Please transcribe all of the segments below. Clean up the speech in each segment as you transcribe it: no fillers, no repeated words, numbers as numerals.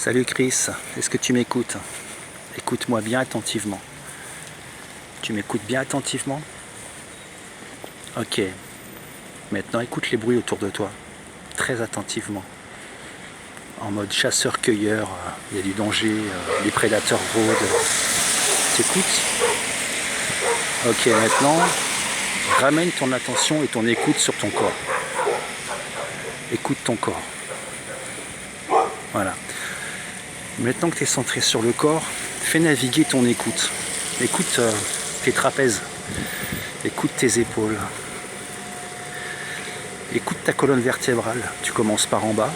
Salut Chris, est-ce que tu m'écoutes? Écoute-moi bien attentivement. Tu m'écoutes bien attentivement? Ok. Maintenant écoute les bruits autour de toi, très attentivement. En mode chasseur-cueilleur, il y a du danger, les prédateurs rôdent. T'écoutes? Ok, maintenant, ramène ton attention et ton écoute sur ton corps. Écoute ton corps. Voilà. Maintenant que tu es centré sur le corps, fais naviguer ton écoute. Écoute tes trapèzes. Écoute tes épaules. Écoute ta colonne vertébrale. Tu commences par en bas.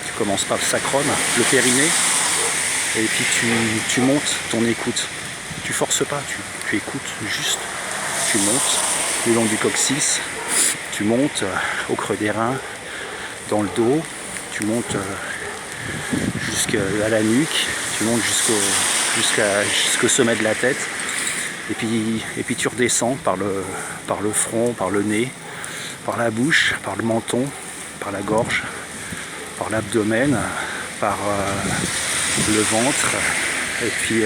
Tu commences par le sacrum, le périnée. Et puis tu montes ton écoute. Tu forces pas, tu écoutes juste. Tu montes le long du coccyx. Tu montes au creux des reins, dans le dos. Tu montes jusqu'à la nuque, tu montes jusqu'au sommet de la tête, et puis tu redescends par le front, par le nez, par la bouche, par le menton, par la gorge, par l'abdomen, par le ventre, et puis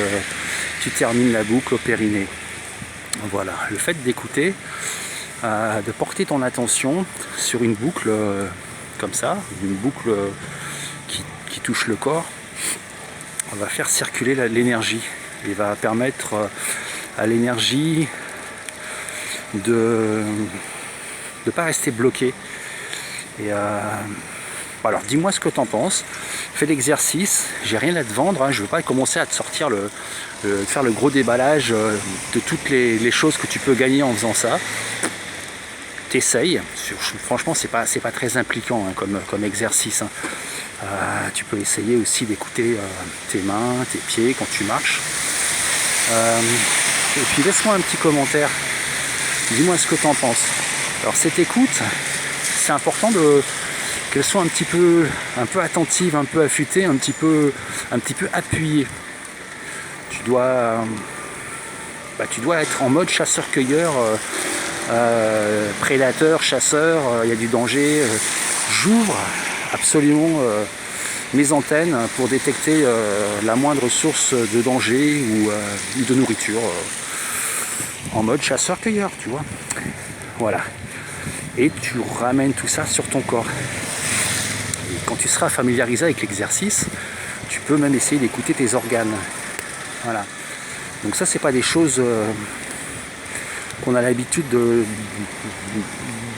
tu termines la boucle au périnée. Voilà, le fait d'écouter, de porter ton attention sur une boucle comme ça, une boucle qui touche le corps, on va faire circuler l'énergie et va permettre à l'énergie de ne pas rester bloquée. Et alors dis-moi ce que tu en penses, fais l'exercice, j'ai rien à te vendre, hein, je ne veux pas commencer à te sortir faire le gros déballage de toutes les choses que tu peux gagner en faisant ça. T'essayes, franchement c'est pas très impliquant hein, comme exercice. Hein. Tu peux essayer aussi d'écouter tes mains, tes pieds quand tu marches. Et puis laisse-moi un petit commentaire. Dis-moi ce que tu en penses. Alors cette écoute, c'est important qu'elle soit un peu attentive, un peu affûtée, un petit peu appuyée. Tu dois être en mode chasseur-cueilleur, prédateur, chasseur, il y a du danger. J'ouvre absolument mes antennes pour détecter la moindre source de danger ou de nourriture en mode chasseur-cueilleur, tu vois. Voilà. Et tu ramènes tout ça sur ton corps. Et quand tu seras familiarisé avec l'exercice, tu peux même essayer d'écouter tes organes. Voilà. Donc ça, c'est pas des choses qu'on a l'habitude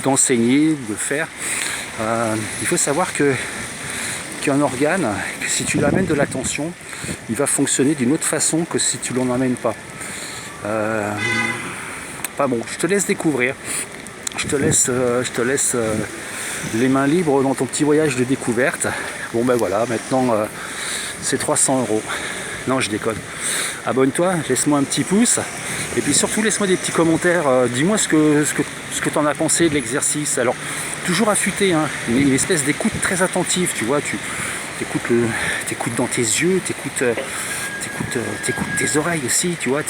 d'enseigner, de faire. Il faut savoir qu'un organe, que si tu lui amènes de l'attention, il va fonctionner d'une autre façon que si tu l'en amènes pas. Bon, je te laisse découvrir. Je te laisse les mains libres dans ton petit voyage de découverte. Bon ben voilà, maintenant c'est 300 €. Non, je déconne. Abonne-toi, laisse-moi un petit pouce. Et puis surtout, laisse-moi des petits commentaires. Dis-moi ce que tu en as pensé de l'exercice. Alors, toujours affûté, hein, une espèce d'écoute très attentive, tu vois. Tu écoutes dans tes yeux, t'écoutes tes oreilles aussi, tu vois.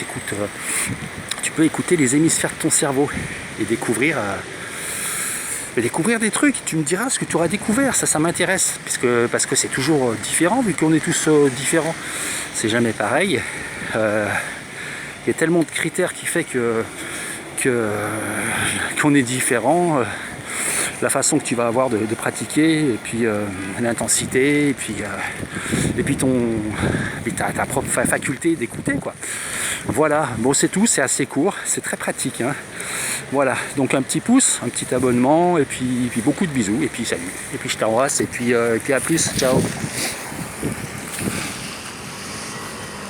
Tu peux écouter les hémisphères de ton cerveau et découvrir des trucs. Tu me diras ce que tu auras découvert, ça m'intéresse, parce que c'est toujours différent, vu qu'on est tous différents. C'est jamais pareil. Il y a tellement de critères qui fait qu'on est différent. La façon que tu vas avoir de pratiquer, et puis l'intensité, et puis ta propre faculté d'écouter, quoi. Voilà, bon c'est tout, c'est assez court, c'est très pratique, hein. Voilà, donc un petit pouce, un petit abonnement, et puis beaucoup de bisous, et puis salut, et puis je t'embrasse, et puis à plus, ciao.